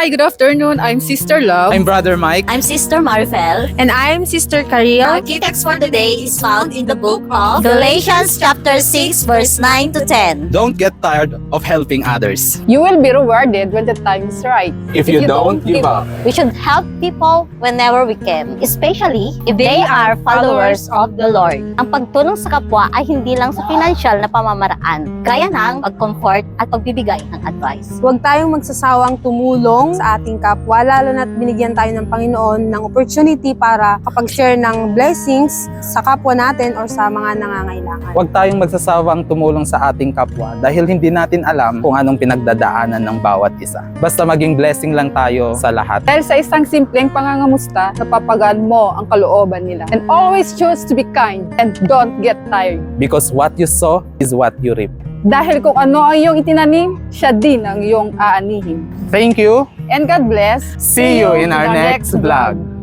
Hi, good afternoon. I'm Sister Love. I'm Brother Mike. I'm Sister Marifel. And I'm Sister Our Caria. key text for today is found in the book of Galatians chapter 6 verse 9 to 10. Don't get tired of helping others. You will be rewarded when the time is right. If you don't give up. We should help people whenever we can, especially if they are followers of the Lord. Ang pagtulong sa kapwa ay hindi lang sa financial na pamamaraan, gaya ng pag-comfort at pagbibigay ng advice. Huwag tayong magsasawang tumulong sa ating kapwa, lalo na't binigyan tayo ng Panginoon ng opportunity para kapag-share ng blessings sa kapwa natin or sa mga nangangailangan. Huwag tayong magsasawang tumulong sa ating kapwa dahil hindi natin alam kung anong pinagdadaanan ng bawat isa. Basta maging blessing lang tayo sa lahat. Dahil sa isang simpleng pangangamusta, napapagaan mo ang kalooban nila. And always choose to be kind and don't get tired. Because what you sow is what you reap. Dahil kung ano ang iyong itinanim, siya din ang iyong aanihin. Thank you. And God bless. See you in our next vlog.